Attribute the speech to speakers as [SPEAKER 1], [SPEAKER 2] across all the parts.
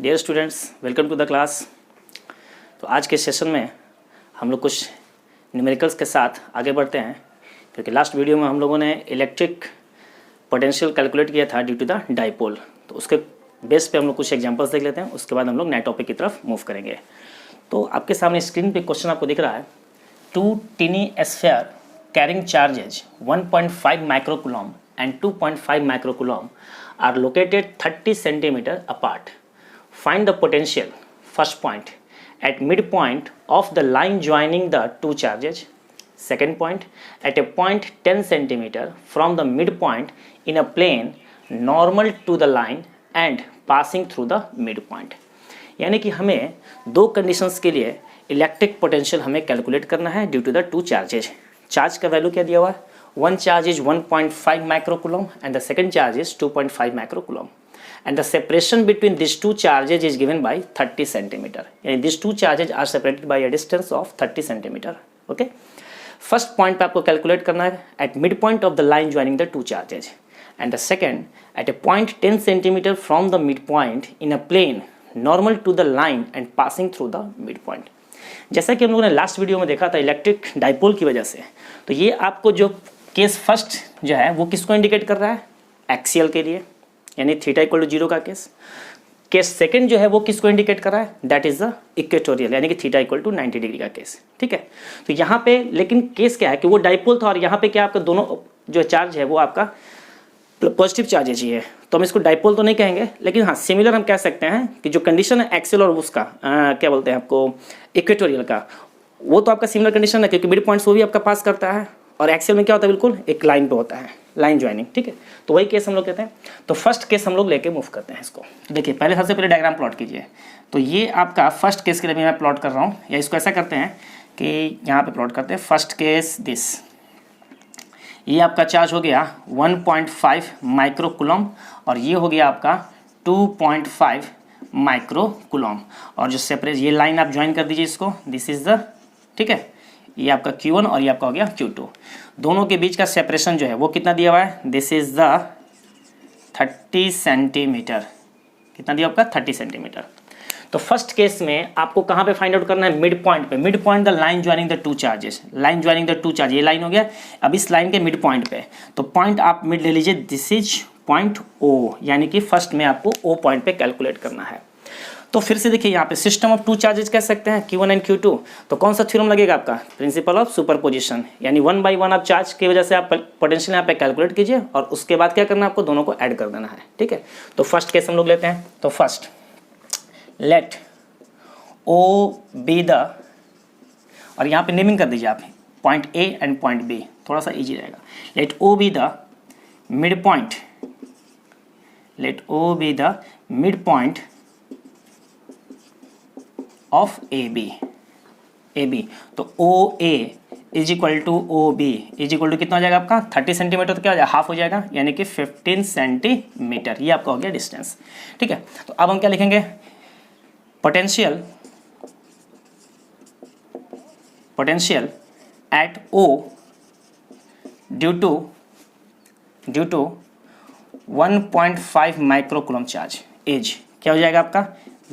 [SPEAKER 1] Dear students, welcome to the class. तो आज के सेशन में हम लोग कुछ न्यूमेरिकल्स के साथ आगे बढ़ते हैं, क्योंकि लास्ट वीडियो में हम लोगों ने इलेक्ट्रिक पोटेंशियल कैलकुलेट किया था ड्यू टू द डाइपोल। तो उसके बेस पे हम लोग कुछ एग्जांपल्स देख लेते हैं, उसके बाद हम लोग नए टॉपिक की तरफ मूव करेंगे। तो आपके सामने स्क्रीन पे क्वेश्चन आपको दिख रहा है, 2 टिनी sphere carrying charges 1.5 microcoulomb and 2.5 microcoulomb are located 30 centimeter apart. Find the potential, first point, at midpoint of the line joining the two charges. Second point, at a point 10 centimeter from the midpoint in a plane normal to the line and passing through the midpoint. यानी कि हमें दो conditions के लिए electric potential हमें calculate करना है due to the two charges. Charge का वैल्यू क्या दिया हुआ है, one charge is 1.5 microcoulomb and the second charge is 2.5 microcoulomb and the separation between this two charges is given by 30 centimetre. यानी this two charges are separated by a distance of 30 centimetre. Okay, first point पे आपको calculate करना है at mid point of the line joining the two charges, and the second at a point 10 centimetre from the mid point in a plane normal to the line and passing through the mid point. जैसा कि हम लोगों ने last video में देखा था electric dipole की वजह से, तो ये आपको जो केस फर्स्ट जो है वो किसको इंडिकेट कर रहा है, एक्सियल के लिए, यानी थीटा इक्वल टू 0 का केस। केस सेकंड जो है वो किसको इंडिकेट कर रहा है, दैट इज द इक्वेटोरियल, यानी कि थीटा इक्वल टू 90 डिग्री का केस। ठीक है, तो यहाँ पे लेकिन केस क्या है कि वो डाइपोल था और यहाँ पे क्या आपका दोनों जो चार्ज है वो आपका पॉजिटिव चार्जेज ही है, तो हम इसको डाइपोल तो नहीं कहेंगे, लेकिन हाँ सिमिलर हम कह सकते हैं कि जो कंडीशन है एक्सियल और उसका क्या बोलते हैं आपको इक्वेटोरियल का, वो तो आपका सिमिलर कंडीशन है, क्योंकि मिड पॉइंट्स वो भी आपका पास करता है और एक्सियल में क्या होता है, बिल्कुल एक लाइन पे होता है, लाइन ज्वाइनिंग। ठीक है, तो वही केस हम लोग कहते हैं। तो फर्स्ट केस हम लोग लेके मूव करते हैं इसको। देखिए पहले सबसे पहले डायग्राम प्लॉट कीजिए। तो ये आपका फर्स्ट केस के लिए मैं प्लॉट कर रहा हूँ, या इसको ऐसा करते हैं कि यहाँ पे प्लॉट करते हैं फर्स्ट केस दिस। ये आपका चार्ज हो गया 1.5 माइक्रोकूलम और ये हो गया आपका 2.5 माइक्रोकूलम, और जो सेपरेट ये लाइन आप ज्वाइन कर दीजिए इसको, दिस इज द, ठीक है, ये आपका Q1 और ये आपका हो गया Q2। दोनों के बीच का सेपरेशन जो है वो कितना दिया हुआ है, दिस इज द 30 सेंटीमीटर। कितना दिया आपका 30 सेंटीमीटर। तो फर्स्ट केस में आपको कहाँ पे फाइंड आउट करना है, मिड पॉइंट पे। Mid point the line joining the two charges, line joining the to charge, ये लाइन हो गया। अब इस लाइन के मिड पॉइंट पे, तो पॉइंट आप मिड ले लीजिए, दिस इज पॉइंट O, यानी कि फर्स्ट में आपको O पॉइंट पे कैलकुलेट करना है। तो फिर से देखिए यहाँ पे सिस्टम ऑफ टू चार्जेस कह सकते हैं, Q1 एंड Q2। तो कौन सा थ्योरम लगेगा आपका, प्रिंसिपल ऑफ सुपरपोजिशन, यानी 1 by 1 आप चार्ज की वजह से आप पोटेंशियल यहाँ पे कैलकुलेट कीजिए और उसके बाद क्या करना है, आपको दोनों को ऐड कर देना है। ठीक है, तो फर्स्ट केस हम लोग लेते हैं। तो first let O be the, और यहाँ पे नेमिंग कर दीजिए आप point A and point B, थोड़ा सा इजी रहेगा। Let O be the mid point, let O be the mid point of AB। तो OA is equal to OB is equal to कितना हो जाएगा आपका 30 सेंटीमीटर, तो क्या हो जाएगा, हाफ हो जाएगा, यानी कि 15 सेंटीमीटर। ये आपका हो गया डिस्टेंस। ठीक है, तो अब हम क्या लिखेंगे, potential at O due to 1.5 microcoulomb charge is, क्या हो जाएगा आपका,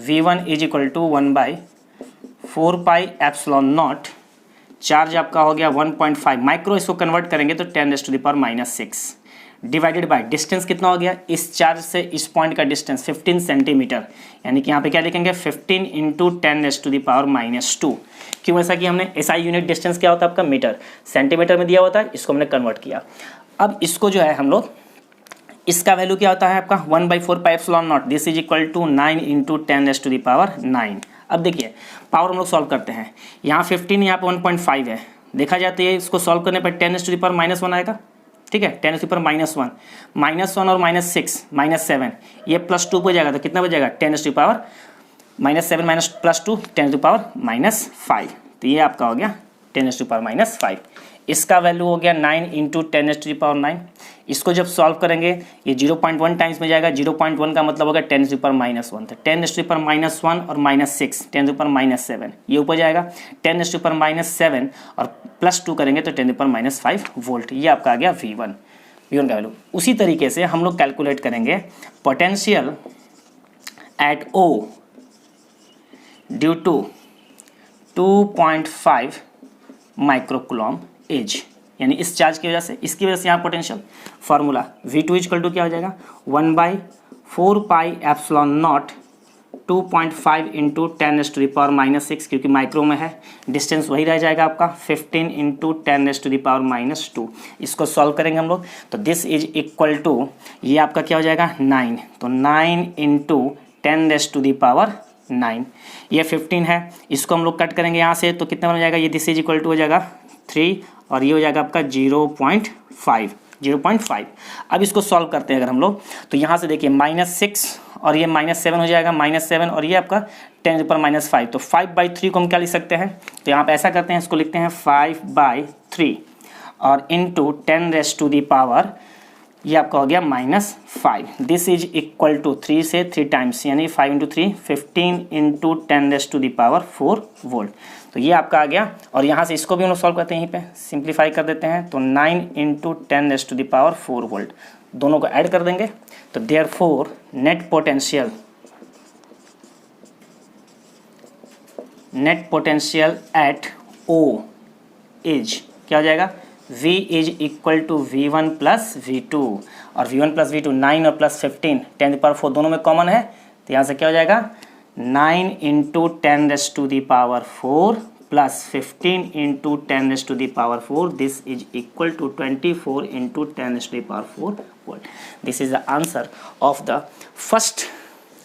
[SPEAKER 1] V1 is equal to 1/4 pi epsilon nought. Charge आपका हो गया 1.5 माइक्रो, इसको कन्वर्ट करेंगे तो 10⁻⁻⁻⁶ डिवाइडेड बाय डिस्टेंस कितना हो गया, इस चार्ज से इस पॉइंट का डिस्टेंस 15 सेंटीमीटर, यानी कि यहाँ पे क्या लिखेंगे 15 इंटू 10⁻⁻²। क्यों ऐसा कि हमने SI यूनिट डिस्टेंस क्या होता है आपका, मीटर, सेंटीमीटर में दिया होता है, इसको हमने कन्वर्ट किया। अब इसको जो है हम लोग, इसका वैल्यू क्या होता है आपका 1/4 pi epsilon nought, this is equal to 9 into 10⁻⁹। अब देखिए पावर हम लोग सॉल्व करते हैं, यहाँ 15 यहाँ पे 1.5 है, देखा जाता है इसको सॉल्व करने पर 10⁻⁻1 आएगा। ठीक है, 10⁻⁻1 -1 और -6 -7, ये +2 हो जाएगा, तो कितना बचेगा 10⁻⁻7 +2 10⁻⁻5। तो ये आपका हो गया 10⁻⁻5। इसका वैल्यू हो गया 9 इंटू 10⁻⁹। इसको जब सॉल्व करेंगे ये 0.1 टाइम्स में जाएगा, 0.1 का मतलब होगा 10⁻⁻1, तो 10⁻⁻1 और -6 10⁻⁷, ये ऊपर जाएगा 10⁻⁻7 और +2 करेंगे तो 10⁻⁻5 वोल्ट। ये आपका आ गया V1 का वैल्यू। उसी तरीके से हम लोग कैलकुलेट करेंगे potential at O due to 2.5 microcoulomb as, यानी इस चार्ज की वजह से, इसकी वजह से यहाँ potential formula V2 equal to क्या हो जाएगा 1/4 पाई एप्सिलॉन नॉट 2.5 इंटू 10⁻⁻⁻⁶, क्योंकि माइक्रो में है, डिस्टेंस वही रह जाएगा आपका 15 इंटू 10⁻⁻²। इसको सॉल्व करेंगे हम लोग, तो दिस इज इक्वल टू, ये आपका क्या हो जाएगा 9, तो 9 इंटू 10⁻⁹, ये 15 है, इसको हम लोग कट करेंगे यहाँ से, तो कितना बन जाएगा, ये दिस इज इक्वल टू हो जाएगा 3 और ये हो जाएगा आपका 0.5। अब इसको सॉल्व करते हैं अगर हम लोग, तो यहाँ से देखिए -6 और ये -7 हो जाएगा, -7 और ये आपका 10⁻⁻⁵, तो 5/3 को हम क्या लिख सकते हैं, तो यहाँ पे ऐसा करते हैं, इसको लिखते हैं 5/3 और इंटू 10⁻⁻, ये आपका हो गया -5। दिस इज इक्वल टू 3 से 3 टाइम्स, यानी 5 इंटू 3 15 इंटू 10⁻⁴ वोल्ट, तो ये आपका आ गया। और यहाँ से इसको भी हम लोग सॉल्व करते हैं, यहीं पे सिंप्लीफाई कर देते हैं, तो 9 इंटू 10⁻⁴ वोल्ट, दोनों को ऐड कर देंगे, तो therefore net potential at O is क्या हो जाएगा, V is equal to V1 plus V2, और V1 प्लस V2 9 और प्लस 15 10⁻⁴ दोनों में कॉमन है, तो यहाँ से क्या हो जाएगा 9 into 10⁻⁴ plus 15 into 10⁻⁴, this is equal to 24 into 10⁻⁴ volt. This is the answer of the first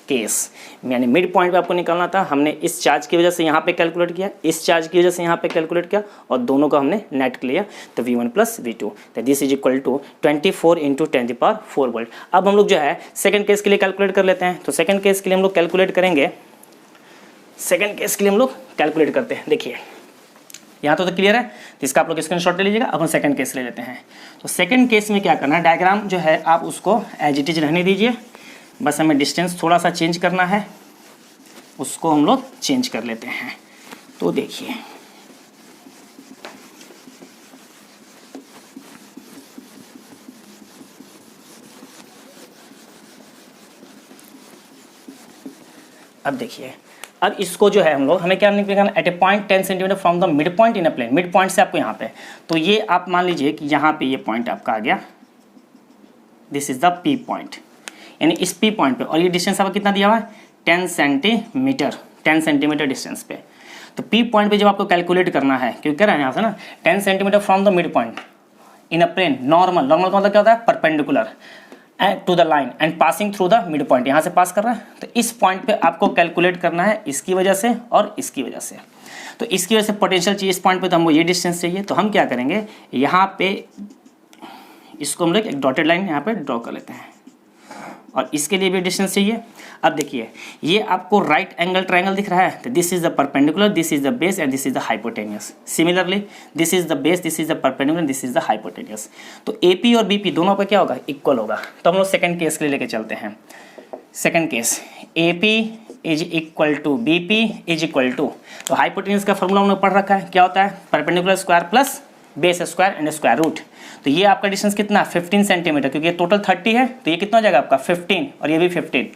[SPEAKER 1] case, यानी मिड पॉइंट पे आपको निकालना था, हमने इस चार्ज की वजह से यहाँ पे कैलकुलेट किया, इस चार्ज की वजह से यहाँ पे कैलकुलेट किया, और दोनों को हमने नेट किया, तो V1 प्लस V2, तो this is equal to 24 into 10⁻⁴ volt. अब हम लोग जो है सेकंड केस के लिए कैलकुलेट कर लेते हैं, तो सेकंड केस के लिए हम लोग कैलकुलेट करेंगे, सेकंड केस के लिए हम लोग कैलकुलेट करते हैं। देखिए यहाँ तो क्लियर है, तो इसका आप लोग स्क्रीनशॉट ले लीजिएगा। अब हम सेकंड केस ले लेते हैं, तो सेकंड केस में क्या करना है, डायग्राम जो है आप उसको एज इट इज रहने दीजिए, बस हमें डिस्टेंस थोड़ा सा चेंज करना है, उसको हम लोग चेंज कर लेते हैं। तो देखिए अब देखिए, अब इसको जो है हम लोग, हमें क्या निकालना, at a point 10 centimetre from the mid point in a plane, mid point से आपको यहाँ पे, तो ये आप मान लीजिए कि यहाँ पे ये पॉइंट आपका आ गया, this is the P point, यानी इस P पॉइंट पे, और ये डिस्टेंस आपका कितना दिया हुआ है 10 सेंटीमीटर डिस्टेंस पे। तो P पॉइंट पे जब आपको कैलकुलेट करना है, क्योंकि कह रहे हैं यहाँ से ना 10 centimetre from the mid point in a plane, normal का मतलब क्या होता है, perpendicular to the line and passing through the mid point, यहाँ से पास कर रहा है, तो इस पॉइंट पे आपको कैलकुलेट करना है इसकी वजह से और इसकी वजह से। तो इसकी वजह से पोटेंशियल चाहिए इस पॉइंट पे, तो हमको ये डिस्टेंस चाहिए, तो हम क्या करेंगे, यहाँ पे इसको हम लोग एक डॉटेड लाइन यहाँ पे ड्रॉ कर लेते हैं, और इसके लिए भी डिस्टेंस चाहिए। अब देखिए ये आपको राइट एंगल ट्रायंगल दिख रहा है, तो this is the perpendicular, this is the base and this is the hypotenuse. Similarly this is the base, this is the perpendicular, this is the hypotenuse. तो AP और BP दोनों पे क्या होगा, इक्वल होगा। तो हम लोग सेकंड केस के लिए लेके चलते हैं। Second case AP is equal to BP is equal to, तो हाइपोटेनियस का फॉर्मूला हमने पढ़ रखा है, क्या होता है, perpendicular square plus base square and square root. तो ये आपका डिस्टेंस कितना 15 सेंटीमीटर, क्योंकि ये टोटल 30 है, तो ये कितना हो जाएगा आपका 15 और ये भी 15,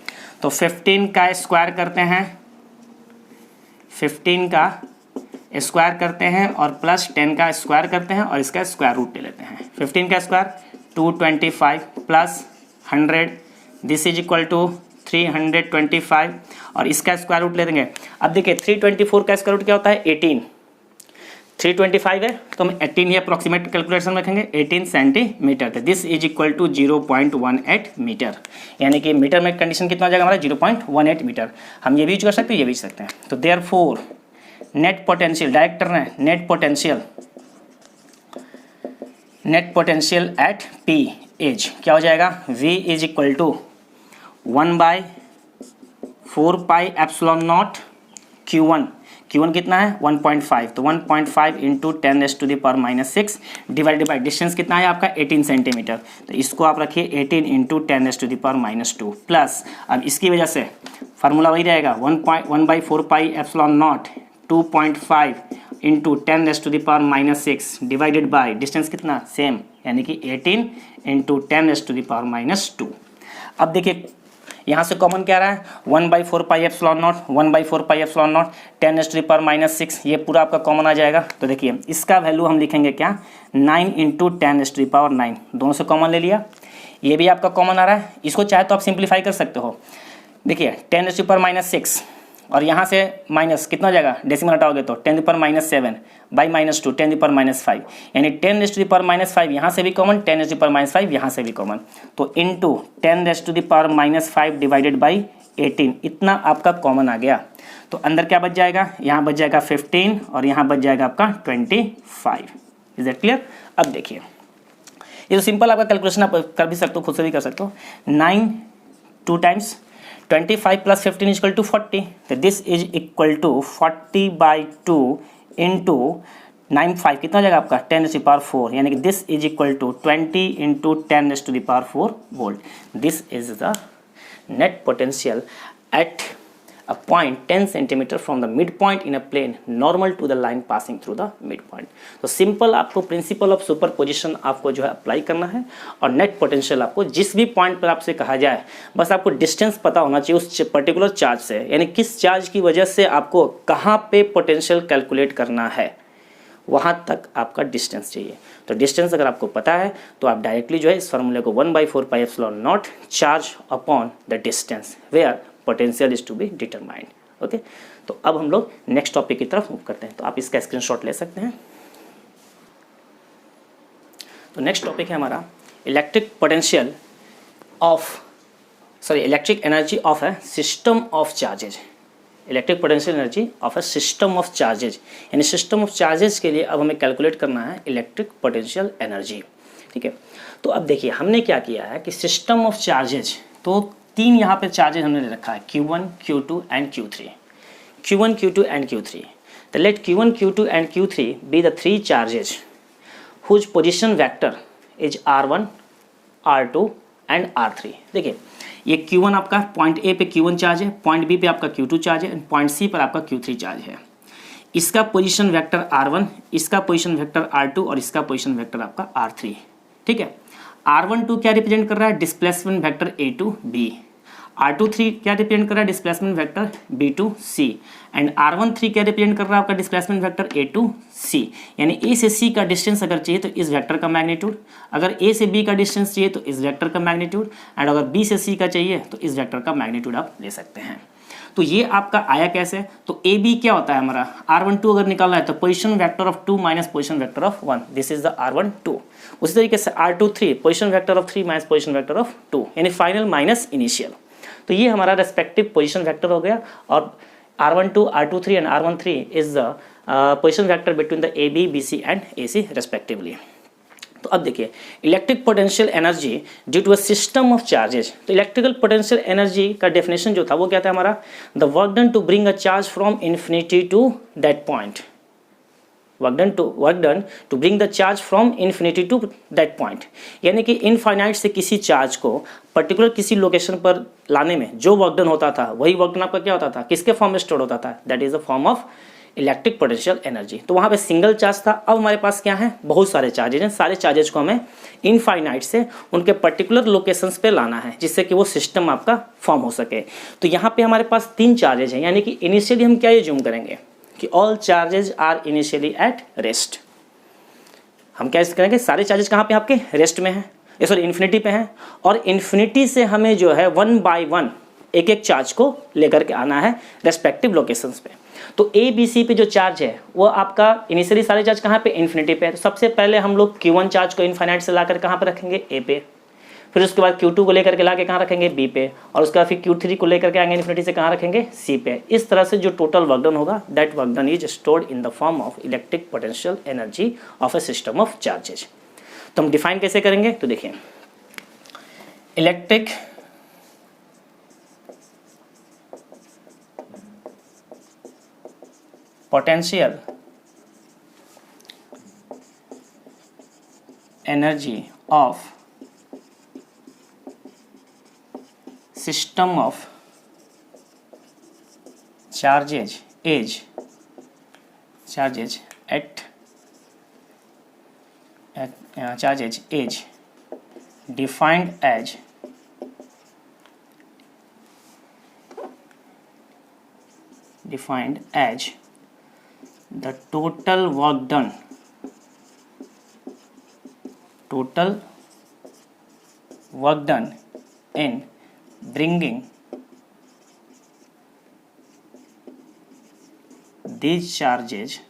[SPEAKER 1] तो 15 का स्क्वायर करते हैं, 15 का स्क्वायर करते हैं और प्लस 10 का स्क्वायर करते हैं और इसका स्क्वायर रूट ले लेते हैं। 15 का square 225 plus 100, this is equal to 325 और इसका स्क्वायर रूट ले देंगे। अब देखिए 324 का स्क्वायर रूट क्या होता है 18, 325 है तो हम 18 ही अप्रोक्सीमेट कैलकुलेशन में रखेंगे, 18 centimetre. This is equal to 0.18 metre, यानी कि मीटर में कंडीशन कितना हो जाएगा हमारा 0.18 मीटर। हम ये भी यूज कर सकते हैं, ये भी यूज सकते हैं। तो देयरफॉर नेट पोटेंशियल, डायरेक्ट करना है, net potential at P is क्या हो जाएगा, V is equal to 1/4 pi epsilon nought Q1 कितना है 1.5, तो 1.5 इंटू 10⁻⁻⁶ डिवाइडेड बाई डिस्टेंस कितना है आपका 18 सेंटीमीटर, तो इसको आप रखिए 18 इंटू 10⁻⁻2 प्लस, अब इसकी वजह से फार्मूला वही रहेगा 1/4 pi epsilon not 2.5 into 10⁻⁻6 divided by distance कितना सेम, यानी कि 18 इंटू 10⁻⁻2। अब देखिए यहाँ से कॉमन क्या रहा है 1/4 pi epsilon not, 1/4 pi epsilon not 10⁻⁻�6, ये पूरा आपका कॉमन आ जाएगा। तो देखिए इसका वैल्यू हम लिखेंगे क्या 9 × 10⁻9, दोनों से कॉमन ले लिया। ये भी आपका कॉमन आ रहा है, इसको चाहे तो आप सिंप्लीफाई कर सकते हो। देखिए 10⁻⁻6 और यहाँ से माइनस कितना हो जाएगा, डेसिमल हटाओगे तो 10⁻⁷ बाई -2 10⁻⁵, यानी 10⁻⁻5 यहाँ से भी कॉमन, 10⁻⁵ यहाँ से भी कॉमन, तो इंटू 10⁻⁵ डिवाइडेड बाई 18, इतना आपका कॉमन आ गया। तो अंदर क्या बच जाएगा, यहाँ बच जाएगा 15 और यहाँ बच जाएगा आपका 25। Is that clear? अब देखिए ये तो सिंपल आपका कैलकुलेशन आप कर भी सकते हो, खुद से भी कर सकते हो। 9 2 टाइम्स 25 + 15 = 40, तो this is equal to 40/2 into 9 5 कितना हो जाएगा आपका 10⁻⁴, यानी कि this is equal to 20 × 10⁻⁴ volt. This is the net potential at a point 10 centimeter from the midpoint in a plane normal to the line passing through the midpoint। तो simple आपको principle of superposition आपको जो है apply करना है, और net potential आपको जिस भी पॉइंट पर आपसे कहा जाए बस आपको डिस्टेंस पता होना चाहिए उस पर्टिकुलर चार्ज से, यानी किस चार्ज की वजह से आपको कहाँ पे पोटेंशियल कैलकुलेट करना है, वहाँ तक आपका डिस्टेंस चाहिए। तो डिस्टेंस अगर आपको पता है तो आप डायरेक्टली जो है इस फार्मूले को 1/4 pi epsilon nought charge upon the distance where potential is to be determined. Okay, तो अब हम लोग नेक्स्ट टॉपिक की तरफ मूव करते हैं, तो आप इसका स्क्रीनशॉट ले सकते हैं। तो नेक्स्ट टॉपिक है हमारा electric potential of electric energy of a system of charges. Electric potential energy of a system of charges, यानी सिस्टम ऑफ चार्जेज के लिए अब हमें कैलकुलेट करना है इलेक्ट्रिक पोटेंशियल एनर्जी। ठीक है, तो अब देखिए हमने क्या किया है कि सिस्टम ऑफ चार्जेज, तो 3 यहाँ पे चार्जेज हमने ले रखा है Q1 Q2 and Q3, Q1 Q2 and Q3। तो let Q1 Q2 and Q3 be the 3 charges whose position vector is R1 R2 and R3। देखिए ये Q1 आपका पॉइंट ए पे Q1 चार्ज है, पॉइंट बी पे आपका Q2 charge है, and point सी पर आपका Q3 चार्ज है। इसका पोजीशन वेक्टर R1, इसका पोजीशन वेक्टर R2 और इसका पोजीशन वेक्टर आपका R3। ठीक है, R12 क्या रिप्रेजेंट कर रहा है, displacement vector A to B। R23 क्या रिप्रेजेंट कर रहा है, displacement vector B to C, and R13 क्या रिप्रेजेंट कर रहा है आपका displacement vector A to C। यानी A से C का डिस्टेंस अगर चाहिए तो इस वेक्टर का मैग्नीट्यूड, अगर A से B का डिस्टेंस चाहिए तो इस वेक्टर का मैग्नीट्यूड, एंड अगर B से C का चाहिए तो इस वेक्टर का मैग्नीट्यूड आप ले सकते हैं। तो ये आपका आया कैसे, तो ए बी क्या होता है हमारा, R12 अगर निकालना है तो position vector of 2 minus position vector of 1, this is the R12। उसी तरीके से R23 position vector of 3 minus position vector of 2, यानी फाइनल माइनस इनिशियल। तो ये हमारा रेस्पेक्टिव पोजीशन वेक्टर हो गया, और R12, R23 and R13 is the position vector between the A B, B C and A C respectively. तो अब देखिए electric potential energy due to a system of charges. तो इलेक्ट्रिकल पोटेंशियल एनर्जी का definition जो था वो क्या था हमारा, the work done to bring a charge from infinity to that point, work done to bring the charge from infinity to that point, यानी कि इनफाइनाइट से किसी चार्ज को पर्टिकुलर किसी लोकेशन पर लाने में जो वर्क डन होता था वही वर्क डन आपका क्या होता था, किसके फॉर्म में स्टोर होता था, that is the form of electric potential energy. तो वहाँ पे सिंगल चार्ज था, अब हमारे पास क्या है, बहुत सारे चार्जेज हैं, सारे चार्जेज को हमें इनफाइनाइट से उनके पर्टिकुलर लोकेशंस पे लाना है जिससे कि वो सिस्टम आपका फॉर्म हो सके। तो यहाँ पे हमारे पास 3 चार्जेज हैं, यानी कि इनिशियली हम क्या एज्यूम करेंगे कि all charges are initially at rest. हम क्या करेंगे, सारे चार्जेज कहाँ पे आपके रेस्ट में हैं, सॉरी इन्फिनिटी पे हैं, और इन्फिनिटी से हमें जो है 1 बाय 1 एक एक चार्ज को लेकर के आना है रेस्पेक्टिव लोकेशंस पे। तो ए बी सी पे जो चार्ज है वो आपका इनिशियली सारे चार्ज कहाँ पे, इन्फिनिटी पे है। तो सबसे पहले हम लोग Q1 चार्ज को इनफाइनाइट से लाकर कहाँ पे रखेंगे, ए पे, फिर उसके बाद Q2 को लेकर के ला के कहाँ रखेंगे, बी पे, और उसके बाद फिर Q3 को लेकर के आएंगे इन्फिनिटी से कहाँ रखेंगे, सी पे। इस तरह से जो टोटल वर्क डन होगा that work done is stored in the form of electric potential energy of a system of charges. तो हम डिफाइन कैसे करेंगे, तो देखिए electric potential energy of system of charges is defined as defined as the total work done in bringing these charges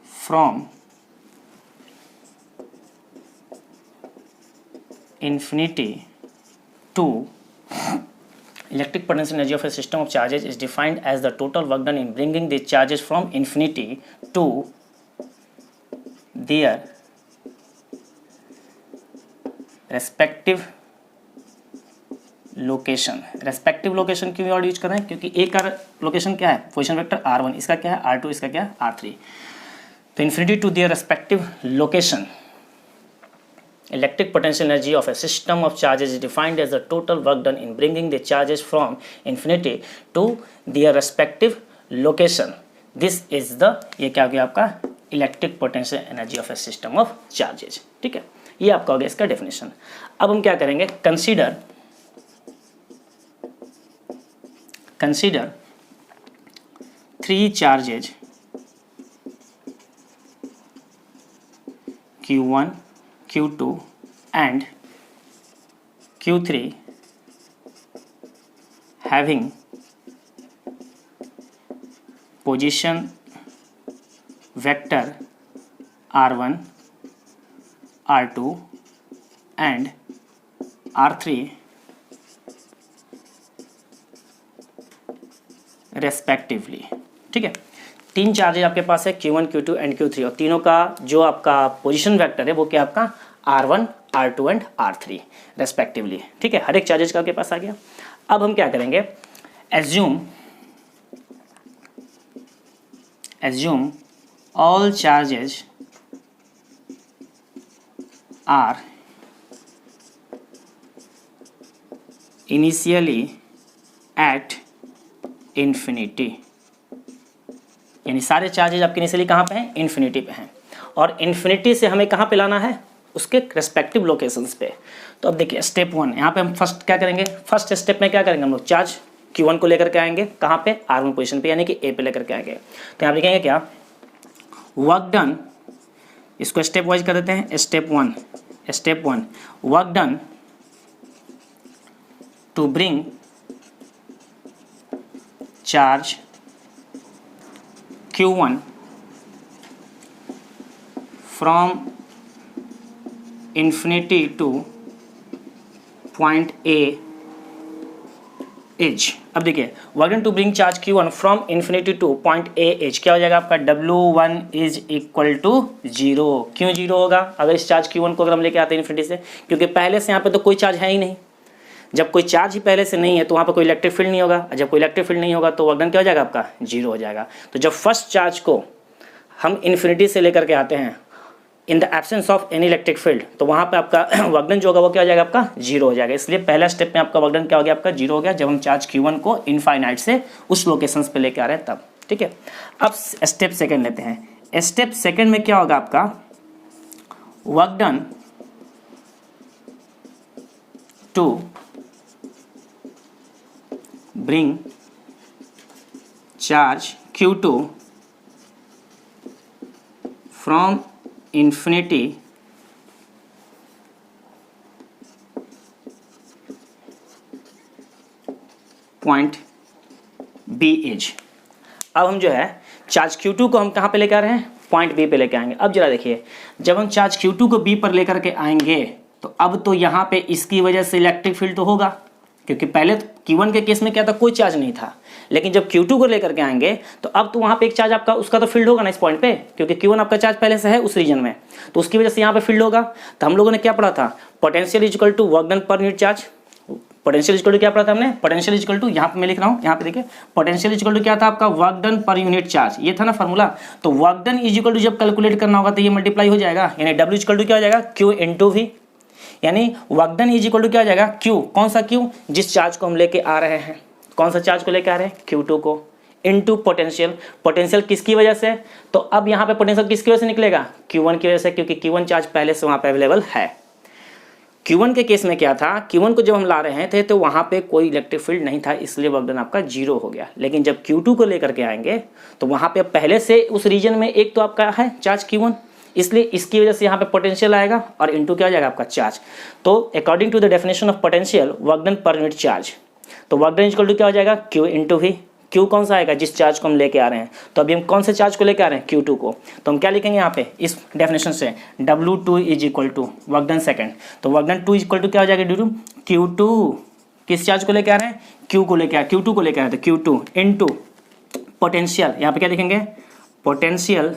[SPEAKER 1] from infinity to electric potential energy of a system of charges is defined as the total work done in bringing these charges from infinity to their respective location. Respective location क्यों word use कर रहे हैं? क्योंकि एक का location क्या है? Position vector r1, इसका क्या है? r2, इसका क्या है? r3। तो infinity to their respective location electric potential energy of a system of charges is defined as the total work done in bringing the charges from infinity to their respective location. This is the, ये क्या हो गया आपका? Electric potential energy of a system of charges. ठीक है, ये आपका हो गया इसका डेफिनेशन। अब हम क्या करेंगे? Consider three charges Q1, Q2 and Q3 having position vector R1, R2 and R3 respectively. ठीक है, तीन चार्जेज आपके पास है Q1, Q2 एंड Q3 और तीनों का जो आपका पोजीशन वेक्टर है वो क्या आपका? R1, R2 and R3 respectively. ठीक है, हर एक चार्जेज का आपके पास आ गया। अब हम क्या करेंगे? Assume all charges are initially at infinity, यानी सारे चार्जेज आपके इनिशियली कहाँ पे हैं? इन्फिनिटी पे हैं और इन्फिनिटी से हमें कहाँ पे लाना है? उसके रेस्पेक्टिव लोकेशंस पे। तो अब देखिए स्टेप 1, यहाँ पे हम फर्स्ट क्या करेंगे? फर्स्ट स्टेप में क्या करेंगे हम लोग? चार्ज Q1 को लेकर के आएंगे कहाँ पे? R1 पोजीशन पे, यानी कि A पे लेकर के आएंगे। तो यहाँ लिखेंगे क्या? वर्क डन, इसको स्टेप वाइज कर देते हैं। Step 1 work done to bring charge Q1 from infinity to point A H। अब देखिए work done to bring charge Q1 from infinity to point A H, क्या हो जाएगा आपका? W1 is equal to 0। क्यों 0 होगा अगर इस चार्ज Q1 को अगर हम लेके आते हैं इन्फिनिटी से? क्योंकि पहले से यहाँ पे तो कोई चार्ज है ही नहीं। जब कोई चार्ज ही पहले से नहीं है तो वहाँ पर कोई इलेक्ट्रिक फील्ड नहीं होगा, और जब कोई इलेक्ट्रिक फील्ड नहीं होगा तो वर्क डन क्या हो जाएगा आपका? 0 हो जाएगा। तो जब फर्स्ट चार्ज को हम इन्फिनिटी से लेकर के आते हैं in the absence of any electric field, तो वहाँ पे आपका वर्क डन जो होगा वो क्या हो जाएगा आपका? 0 हो जाएगा। इसलिए पहला स्टेप में आपका वर्क डन क्या हो गया आपका? 0 हो गया, जब हम चार्ज Q1 को इनफाइनाइट से उस लोकेशंस पे लेके आ रहे हैं तब। ठीक है, अब स्टेप सेकेंड लेते हैं। स्टेप सेकेंड में क्या होगा आपका? Work done to bring charge Q2 from infinity point B H। अब हम जो है चार्ज Q2 को हम कहाँ पे लेकर आ रहे हैं? पॉइंट B पे लेके आएंगे। अब जरा देखिए, जब हम चार्ज Q2 को B पर लेकर के आएंगे तो अब तो यहाँ पे इसकी वजह से इलेक्ट्रिक फील्ड तो होगा, क्योंकि पहले Q1 के केस में क्या था? कोई चार्ज नहीं था। लेकिन जब Q2 को लेकर के आएंगे तो अब तो वहाँ पे एक चार्ज आपका उसका तो फील्ड होगा ना इस पॉइंट पे, क्योंकि Q1 आपका चार्ज पहले से है उस रीजन में, तो उसकी वजह से यहाँ पे फील्ड होगा। तो हम लोगों ने क्या पढ़ा था? Potential is equal to work done per unit charge. Potential is equal to क्या पढ़ा था हमने? पोटेंशियल इज इक्वल टू, यहाँ पे मैं लिख रहा हूँ, यहाँ पे देखिए पोटेंशियल इज इक्वल टू क्या था आपका? Work done per unit charge, ये था ना फार्मूला। तो work done is equal to जब कैलकुलेट करना होगा तो ये मल्टीप्लाई हो जाएगा, यानी W इज इक्वल टू क्या हो जाएगा? Q इंटू V, यानी work done is equal to क्या हो जाएगा? Q। कौन सा Q? जिस चार्ज को हम लेके आ रहे हैं। कौन सा चार्ज को लेके आ रहे हैं? Q2 को, इनटू पोटेंशियल। पोटेंशियल किसकी वजह से? तो अब यहाँ पे पोटेंशियल किसकी वजह से निकलेगा? Q1 की वजह से, क्योंकि Q1 चार्ज पहले से वहाँ पे अवेलेबल है। Q1 के केस में क्या था, Q1 को जब हम ला रहे थे तो वहाँ पे कोई इलेक्ट्रिक फील्ड नहीं था, इसलिए वर्क डन आपका 0 हो गया। लेकिन जब Q2 को लेकर के आएंगे तो वहाँ पे पहले से उस रीजन में एक तो आपका है चार्ज Q1, इसलिए इसकी वजह से यहाँ पे पोटेंशियल आएगा और इनटू क्या हो जाएगा आपका चार्ज। तो according to the definition of potential work done per unit charge, तो वर्क डन इक्वल टू क्या हो जाएगा Q इंटू V। Q कौन सा आएगा, जिस चार्ज को हम लेके आ रहे हैं। तो अभी हम कौन से चार्ज को लेके आ रहे हैं, Q2 को। तो हम क्या लिखेंगे यहाँ पे इस डेफिनेशन से, W2 is equal to work done second, तो वर्क डन 2 इक्वल टू क्या हो जाएगा ड्यू टू Q2, किस चार्ज को लेके आ रहे हैं, Q2 को लेके आ रहे हैं, तो Q2 इनटू पोटेंशियल, यहाँ पे क्या लिखेंगे, potential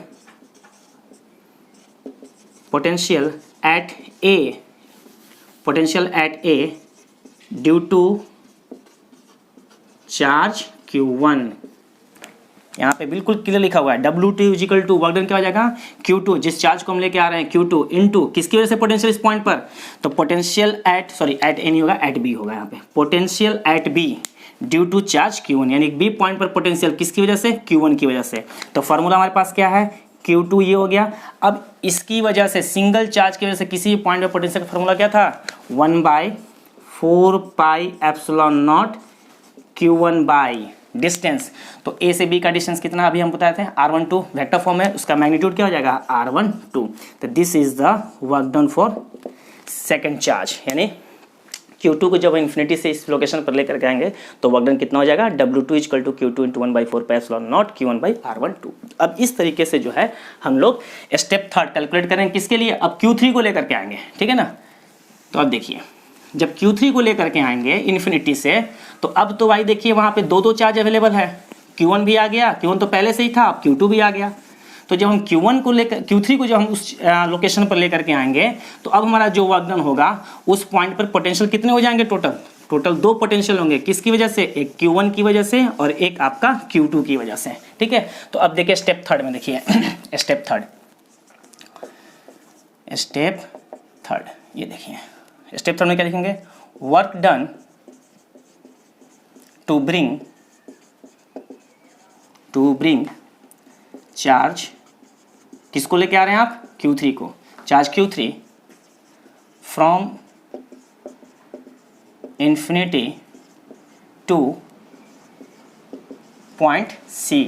[SPEAKER 1] at A due to charge Q1। यहाँ पे बिल्कुल क्लियर लिखा हुआ है W2 is equal to work done क्या हो जाएगा Q2, जिस चार्ज को हम लेके आ रहे हैं Q2 इनटू किसकी वजह से पोटेंशियल इस पॉइंट पर, तो पोटेंशियल एट ए नहीं होगा, एट बी होगा यहाँ पे, potential at B due to charge Q1, यानी बी पॉइंट पर पोटेंशियल किसकी वजह से, Q1 की वजह से। तो फॉर्मूला हमारे पास क्या है, Q2 ये हो गया। अब इसकी वजह से सिंगल चार्ज की वजह से किसी पॉइंट पर पोटेंशियल का फॉर्मूला क्या था, 1/4 pi epsilon nought Q1 by distance. तो ए से बी का डिस्टेंस कितना अभी हम बताए थे, R12 वेक्टर फॉर्म है, उसका मैग्नीट्यूड क्या हो जाएगा R12। तो this is the work done for second charge, यानी Q2 को जब इन्फिनिटी से इस लोकेशन पर लेकर के आएंगे तो वर्क डन कितना हो जाएगा, W2 equal to Q2 into 1/4 pi epsilon nought Q1 by R12। अब इस तरीके से जो है हम लोग स्टेप थर्ड कैलकुलेट करेंगे, किसके लिए, अब Q3 को लेकर के आएंगे, ठीक है ना। तो अब देखिए जब Q3 को लेकर के आएंगे इन्फिनिटी से, तो अब तो भाई देखिए वहाँ पे दो चार्ज अवेलेबल है, Q1 भी आ गया, Q1 तो पहले से ही था, अब Q2 भी आ गया। तो जब हम Q3 को जब हम उस लोकेशन पर लेकर के आएंगे तो अब हमारा जो वर्क डन होगा उस पॉइंट पर पोटेंशियल कितने हो जाएंगे, टोटल 2 पोटेंशियल होंगे, किसकी वजह से, एक Q1 की वजह से और एक आपका Q2 की वजह से, ठीक है। तो अब देखिए स्टेप थर्ड में, देखिए स्टेप थर्ड ये देखिए स्टेप थर्ड में क्या लिखेंगे, work done to bring charge, किसको लेके आ रहे हैं आप, Q3 को, charge Q3 from infinity to point C,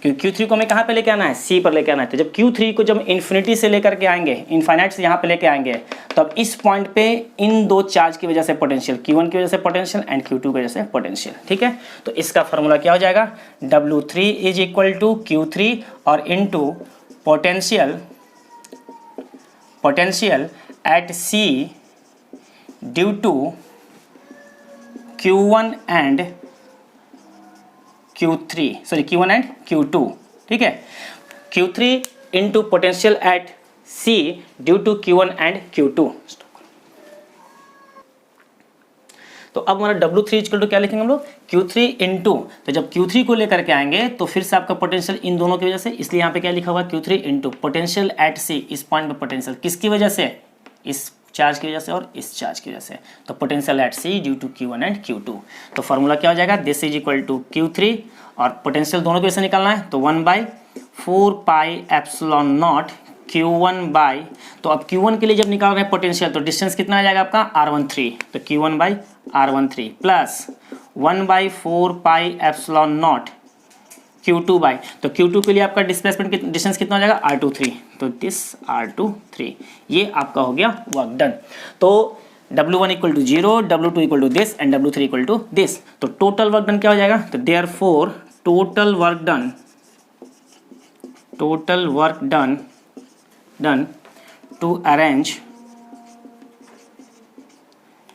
[SPEAKER 1] क्योंकि Q3 को हमें कहाँ पे लेके आना है, C पर लेके आना है। तो जब Q3 को जब इन्फिनिटी से लेकर के आएंगे, इनफाइनाइट से यहाँ पे लेके आएंगे, तो अब इस पॉइंट पे इन दो चार्ज की वजह से पोटेंशियल, Q1 की वजह से पोटेंशियल एंड Q2 की वजह से पोटेंशियल, ठीक है। तो इसका फॉर्मूला क्या हो जाएगा, W3 is equal to Q3 और into potential at C due to Q1 and Q2, ठीक है। Q3 into potential at C due to Q1 and Q2। तो अब हमारा W3 इक्वल टू क्या लिखेंगे हम लोग, Q3 इंटू, तो जब Q3 को लेकर के आएंगे तो फिर से आपका पोटेंशियल इन दोनों की वजह से, इसलिए यहाँ पे क्या लिखा हुआ है, Q3 into potential at C, इस पॉइंट पे पोटेंशियल किसकी वजह से, इस चार्ज की वजह से और इस चार्ज की वजह से, तो potential at C due to Q1 and Q2। तो फॉर्मूला क्या हो जाएगा, this is equal to Q3 और पोटेंशियल दोनों की वजह से निकालना है, तो 1/4 pi epsilon nought Q1 by, तो अब Q1 के लिए जब निकाल रहे हैं पोटेंशियल तो डिस्टेंस कितना आ जाएगा आपका R13, तो Q1 by R13 plus 1/4 pi epsilon not Q2 by, तो Q2 के लिए आपका डिस्प्लेसमेंट डिस्टेंस कितना हो जाएगा R23, तो दिस R23, ये आपका हो गया वर्क डन। तो W1 equal to 0, W2 equal to this and W3 equal to this. तो टोटल वर्क डन क्या हो जाएगा, तो therefore total work done to arrange,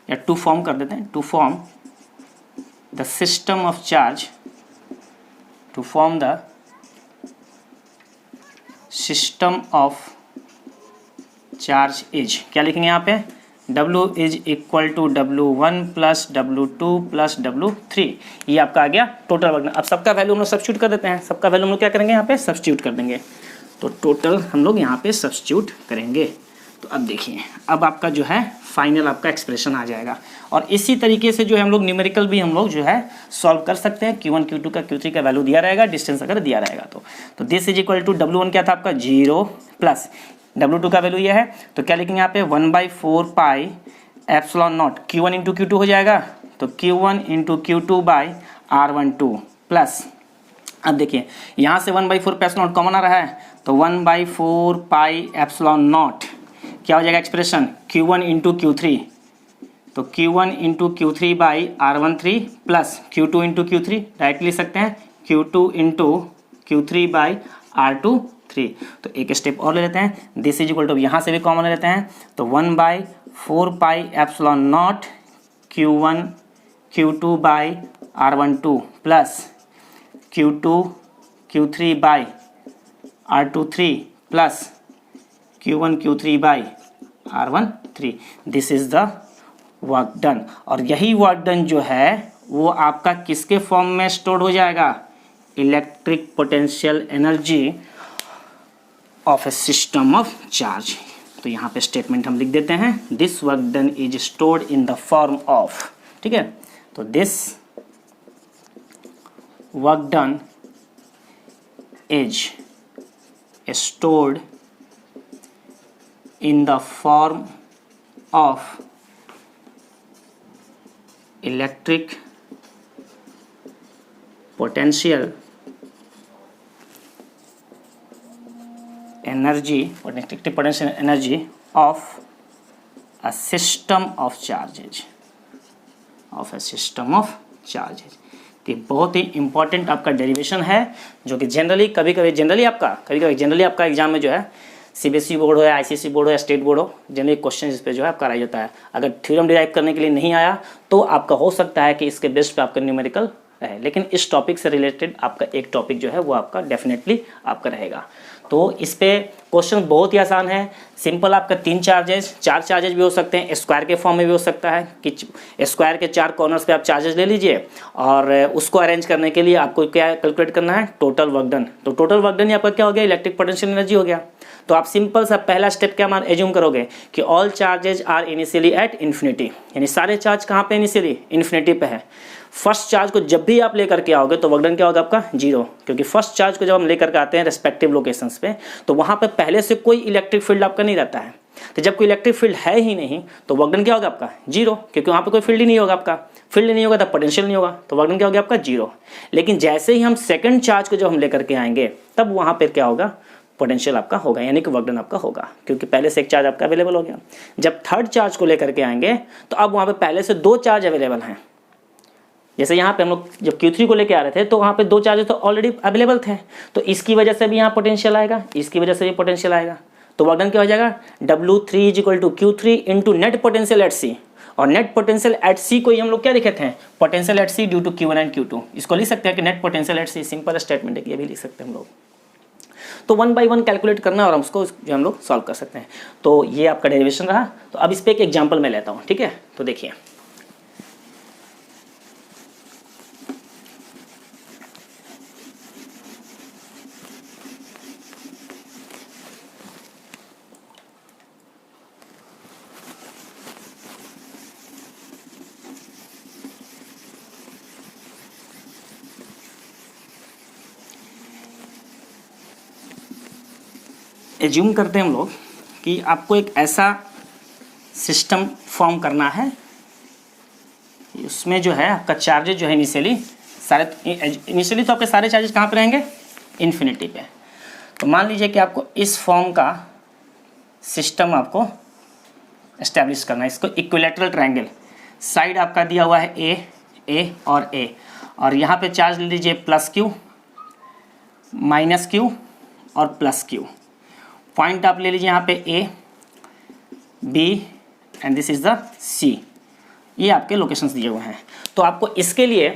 [SPEAKER 1] या टू फॉर्म कर देते हैं, to form the system of charge, to form the system of charge is, क्या लिखेंगे यहाँ पे, W is equal to W1 plus W2 plus W3, ये आपका आ गया टोटल वर्क डन। अब सबका वैल्यू हम लोग सब्स्टिट्यूट कर देते हैं, सबका वैल्यू हम लोग क्या करेंगे, यहाँ पे सब्स्टिट्यूट कर देंगे, तो टोटल हम लोग यहाँ पे सब्स्टिट्यूट करेंगे। तो अब देखिए अब आपका जो है फाइनल आपका एक्सप्रेशन आ जाएगा, और इसी तरीके से जो है हम लोग न्यूमेरिकल भी हम लोग जो है सॉल्व कर सकते हैं। Q1 Q2 का Q3 का वैल्यू दिया रहेगा, डिस्टेंस अगर दिया रहेगा तो this is equal to W1 क्या था आपका 0 प्लस W2 का वैल्यू ये है, तो क्या लिखेंगे यहाँ पे 1/4 pi epsilon nought Q1 into Q2 हो जाएगा, तो Q1 into Q2 by R12 plus, अब देखिए यहाँ से 1/4 पाई एप्सिलॉन नॉट कॉमन आ रहा है, तो 1/4 पाई एप्सिलॉन नॉट क्या हो जाएगा एक्सप्रेशन Q1 इंटू Q3, तो Q1 into Q3 by R13 plus Q2 into Q3 direct लिख सकते हैं Q2 into Q3 by R23। तो एक स्टेप और ले लेते हैं, दिस इज इक्वल टू यहाँ से भी कॉमन ले लेते हैं, तो 1/4 pi epsilon nought Q1 Q2 by R12 plus Q2 Q3 by R23 plus Q1 Q3 by R13। This is the work done. और यही वर्क डन जो है वो आपका किसके फॉर्म में स्टोर हो जाएगा, electric potential energy of a system of charge. तो यहाँ पे स्टेटमेंट हम लिख देते हैं, this work done is stored in the form of, ठीक है, तो this work done is stored in the form of electric potential energy or electric potential energy of a system of charges, of a system of charges। तो बहुत ही important आपका derivation है, जो कि generally कभी कभी जनरली आपका एग्जाम में जो है सीबीएसई बोर्ड हो या आईसीएसई बोर्ड हो या स्टेट बोर्ड हो, जनरली क्वेश्चन इस पे जो है आपका कराया जाता है। अगर थ्योरम डिराइव करने के लिए नहीं आया तो आपका हो सकता है कि इसके बेस पे आपका न्यूमेरिकल रहे, लेकिन इस टॉपिक से रिलेटेड आपका एक टॉपिक जो है वो आपका डेफिनेटली आपका रहेगा। तो इस पे क्वेश्चन बहुत ही आसान है, सिंपल आपका 3 चार्जेज, 4 चार्जेज भी हो सकते हैं, स्क्वायर के फॉर्म में भी हो सकता है कि स्क्वायर के 4 कॉर्नर्स पे आप चार्जेज ले लीजिए और उसको अरेंज करने के लिए आपको क्या कैलकुलेट करना है, टोटल वर्क डन। तो टोटल वर्क डन आपका क्या हो गया, इलेक्ट्रिक पोटेंशियल एनर्जी हो गया। तो आप सिंपल सा पहला स्टेप क्या मान एज्यूम करोगे कि all charges are initially at infinity, यानी सारे चार्ज कहाँ पे इनिशियली इन्फिनिटी पे है। फर्स्ट चार्ज को जब भी आप लेकर के आओगे तो वर्क डन क्या होगा आपका 0, क्योंकि फर्स्ट चार्ज को जब हम लेकर के आते हैं रेस्पेक्टिव लोकेशंस पे तो वहाँ पे पहले से कोई इलेक्ट्रिक फील्ड आपका नहीं रहता है। तो जब कोई इलेक्ट्रिक फील्ड है ही नहीं तो वर्क डन क्या होगा आपका 0, क्योंकि वहाँ पे कोई फील्ड ही नहीं होगा, आपका फील्ड नहीं होगा तो पोटेंशियल नहीं होगा, तो वर्क डन क्या होगा आपका 0। लेकिन जैसे ही हम सेकंड चार्ज को जब हम लेकर के आएंगे तब वहाँ पर क्या होगा, पोटेंशियल आपका होगा, यानी कि वर्क डन आपका होगा, क्योंकि पहले से एक चार्ज आपका अवेलेबल हो गया। जब थर्ड चार्ज को लेकर के आएंगे तो अब वहाँ पे पहले से 2 चार्ज अवेलेबल हैं। जैसे यहाँ पे हम लोग जब Q3 को लेके आ रहे थे तो वहाँ पे 2 चार्जेस तो ऑलरेडी अवेलेबल थे, तो इसकी वजह से भी यहाँ पोटेंशियल आएगा, इसकी वजह से भी पोटेंशियल आएगा। तो वर्क डन क्या हो जाएगा, W3 = Q3 into net potential at C, और नेट पोटेंशियल एट C को ही हम लोग क्या लिखे थे, potential at C due to Q1 and Q2। इसको लिख सकते हैं कि net potential at C, simple statement है कि ये भी लिख सकते हैं हम लोग। तो 1 बाई 1 कैलकुलेट करना है और हम उसको जो हम लोग सॉल्व कर सकते हैं। तो ये आपका डेरिवेशन रहा। तो अब इस पर एक एग्जाम्पल मैं लेता हूँ, ठीक है। तो देखिए एज्यूम करते हैं हम लोग कि आपको एक ऐसा सिस्टम फॉर्म करना है, उसमें जो है आपका चार्जेज जो है इनिशियली तो आपके सारे चार्जेस कहाँ पे रहेंगे, इन्फिनिटी पे। तो मान लीजिए कि आपको इस फॉर्म का सिस्टम आपको एस्टेब्लिश करना है। इसको इक्विलैटरल ट्रायंगल, साइड आपका दिया हुआ है ए और ए, और यहाँ पे चार्ज ले लीजिए +Q, -Q और +Q। पॉइंट आप ले लीजिए यहाँ पे A, B and this is the C। ये आपके लोकेशंस दिए हुए हैं। तो आपको इसके लिए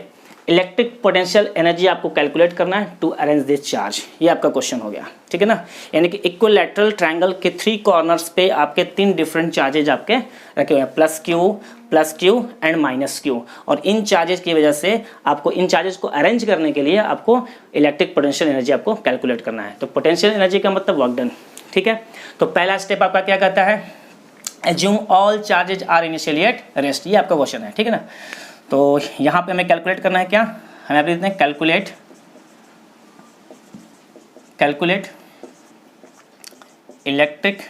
[SPEAKER 1] इलेक्ट्रिक पोटेंशियल एनर्जी आपको कैलकुलेट करना है टू अरेंज दिस चार्ज। ये आपका क्वेश्चन हो गया, ठीक है ना। यानी कि इक्विलैटरल ट्रायंगल के 3 कॉर्नर्स पे आपके 3 डिफरेंट चार्जेज आपके रखे हुए हैं, +Q एंड -Q। और इन चार्जेस की वजह से आपको इन चार्जेस को अरेंज करने के लिए आपको इलेक्ट्रिक पोटेंशियल एनर्जी आपको कैलकुलेट करना है। तो पोटेंशियल एनर्जी का मतलब वर्क डन, ठीक है। तो पहला स्टेप आपका क्या कहता है, assume all charges are initially at rest. ये आपका क्वेश्चन है, ठीक है ना। तो यहाँ पे हमें कैलकुलेट करना है क्या, हमें आप लिखते हैं calculate electric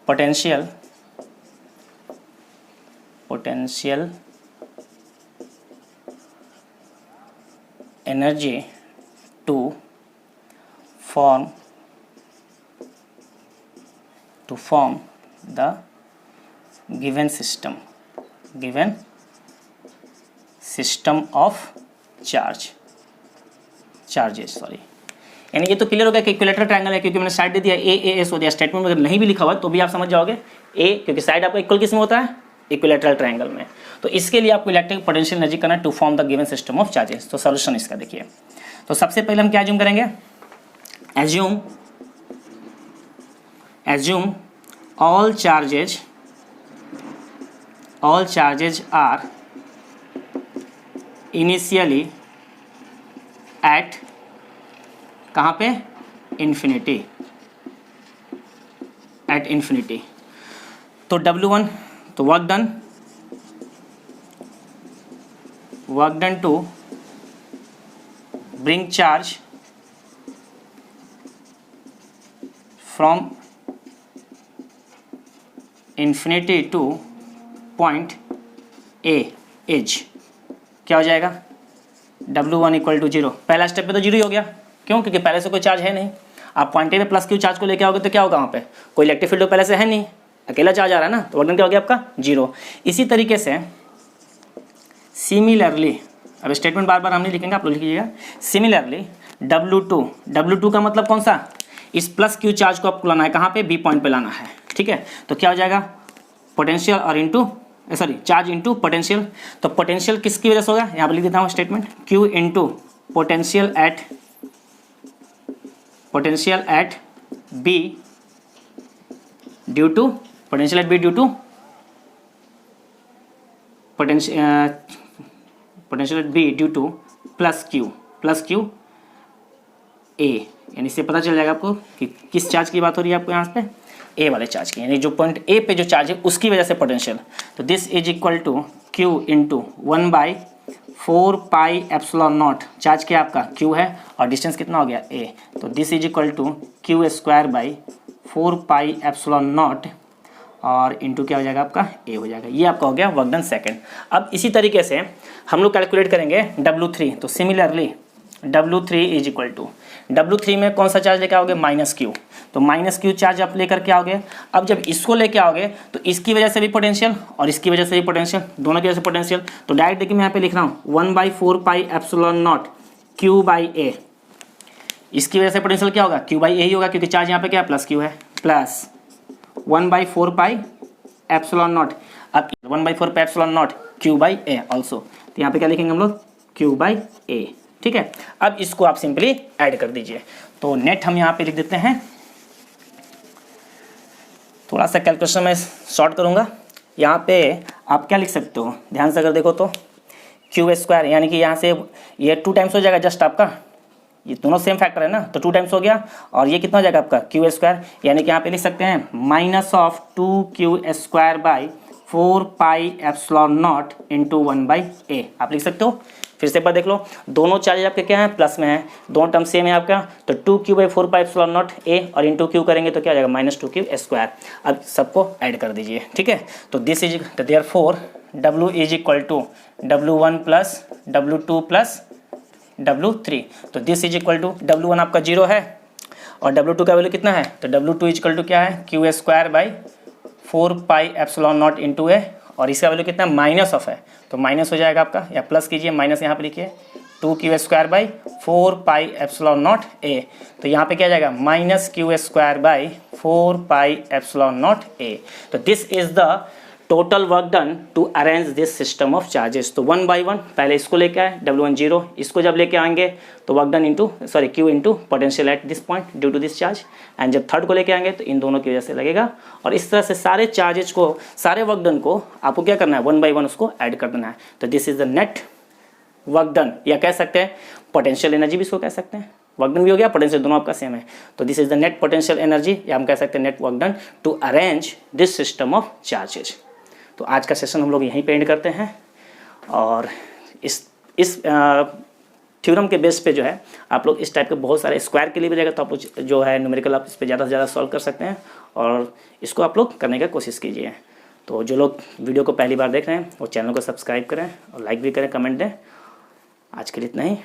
[SPEAKER 1] potential potential energy to form the given system of charges sorry. यानी ये तो क्लियर हो गया कि इक्विलेटरल ट्रायंगल है, क्योंकि मैंने साइड दे दिया ए ए एस हो दिया। स्टेटमेंट में अगर नहीं भी लिखा हुआ तो भी आप समझ जाओगे ए, क्योंकि साइड आपका इक्वल किस में होता है, इक्विलेटरल ट्रायंगल में। तो इसके लिए आपको इलेक्ट्रिक पोटेंशियल एनर्जी करना to form the given system of charges. तो सोल्यूशन इसका देखिए, तो सबसे पहले हम क्या एज्यूम करेंगे, assume all charges are initially at कहाँ पे, infinity, at infinity। तो W1 तो work done to bring charge from infinity to point A as क्या हो जाएगा, W1 इक्वल टू 0। पहला स्टेप पे तो 0 ही हो गया, क्यों, क्योंकि पहले से कोई चार्ज है नहीं। आप पॉइंट ए पे प्लस क्यू चार्ज को लेके आओगे तो क्या होगा, वहाँ पे कोई इलेक्ट्रिक फील्ड पहले से है नहीं, अकेला चार्ज आ रहा है ना, तो वर्क डन क्या हो गया आपका 0। इसी तरीके से सिमिलरली, अब स्टेटमेंट बार बार हम नहीं लिखेंगे, आप लोग लिखिएगा। सिमिलरली W2 का मतलब कौन सा, इस प्लस क्यू चार्ज को आपको लाना है कहाँ पे, बी पॉइंट पे लाना है, ठीक है। तो क्या हो जाएगा, पोटेंशियल और इंटू चार्ज इंटू पोटेंशियल। तो पोटेंशियल किसकी वजह से होगा, यहाँ पर लिख देता हूँ statement, Q into potential at B due two plus Q A. यानी इससे पता चल जाएगा आपको कि किस चार्ज की बात हो रही है आपको यहाँ पे, ए वाले चार्ज की, यानी जो पॉइंट ए पे जो चार्ज है उसकी वजह से पोटेंशियल। तो this is equal to Q into 1/4 pi epsilon nought, charge क्या आपका क्यू है और डिस्टेंस कितना हो गया ए। तो this is equal to Q square by 4 pi epsilon nought और इंटू क्या हो जाएगा आपका ए हो जाएगा। ये आपका हो गया वर्क डन सेकेंड। अब इसी तरीके से हम लोग कैलकुलेट करेंगे W3। तो similarly W3 is equal to, W3 में कौन सा चार्ज लेके आओगे, माइनस क्यू। तो माइनस क्यू चार्ज आप लेकर के आओगे। अब जब इसको लेके आओगे तो इसकी वजह से भी पोटेंशियल और इसकी वजह से भी पोटेंशियल, दोनों की वजह से पोटेंशियल। तो डायरेक्ट देखिए मैं यहाँ पे लिख रहा हूँ 1/4 pi epsilon naught q by a. इसकी वजह से पोटेंशियल क्या होगा, क्यू बाई ए ही होगा, क्योंकि चार्ज यहाँ पे क्या प्लस क्यू है, प्लस 1/4 पाई एप्सिलॉन नॉट। अब 1/4 pi epsilon naught q by A also. तो यहाँ पे क्या लिखेंगे हम लोग, क्यू बाई ए, ठीक है। अब इसको आप सिंपली ऐड कर दीजिए। तो नेट हम यहाँ पे लिख देते हैं, थोड़ा सा कैलकुलेशन में शॉर्ट करूँगा। यहाँ पे आप क्या लिख सकते हो, ध्यान से अगर देखो तो क्यू स्क्वायर, यानी कि यहाँ से ये 2 टाइम्स हो जाएगा जस्ट आपका, ये दोनों सेम फैक्टर है ना, तो 2 टाइम्स हो गया। और ये कितना हो जाएगा आपका क्यू स्क्वायर, यानी कि यहाँ पे लिख सकते हैं minus of 2q square by 4 pi epsilon naught into 1/a आप लिख सकते हो। फिर से एक बार देख लो, दोनों चार्जेज आपके क्या है, प्लस में है, दोनों टर्म सेम है आपका। तो 2q/4 pi epsilon not a और इंटू क्यू करेंगे तो क्या हो जाएगा -2q स्क्वायर। अब सबको ऐड कर दीजिए, ठीक है। तो this is therefore W is equal to W1 plus W2 plus W3। तो this is equal to W1 आपका 0 है और W2 का वैल्यू कितना है, तो W2 इज इक्वल टू क्या है, q square by 4 pi epsilon naught into a, और इसका वैल्यू कितना माइनस ऑफ है, तो माइनस हो जाएगा आपका, या प्लस कीजिए, माइनस यहाँ पे लिखिए 2q square by 4 pi epsilon naught a. तो यहाँ पे क्या जाएगा -q square by 4 pi epsilon naught a. तो this is the total work done to arrange this system of charges. तो 1 by 1 पहले इसको लेके आए W1 0, इसको जब लेके आएंगे तो work done into Q into potential at this point due to this charge, and जब थर्ड को लेके आएंगे तो इन दोनों की वजह से लगेगा। और इस तरह से सारे चार्जेस को, सारे वर्क डन को आपको क्या करना है, 1 by 1 उसको ऐड कर देना है। तो this is the net work done, या कह सकते हैं पोटेंशियल एनर्जी भी इसको कह सकते हैं, वर्क डन भी हो गया, पोटेंशियल दोनों आपका सेम है। तो this is the net potential energy, या हम कह सकते हैं net work done to arrange this system of charges. तो आज का सेशन हम लोग यहीं पे एंड करते हैं, और इस थ्योरम के बेस पे जो है आप लोग इस टाइप के बहुत सारे स्क्वायर के लिए भी रहेगा, तो आप जो है न्यूमेरिकल आप इस पर ज़्यादा से ज़्यादा सॉल्व कर सकते हैं, और इसको आप लोग करने का कोशिश कीजिए। तो जो लोग वीडियो को पहली बार देख रहे हैं वो चैनल को सब्सक्राइब करें और लाइक भी करें, कमेंट दें। आज के लिए इतना ही।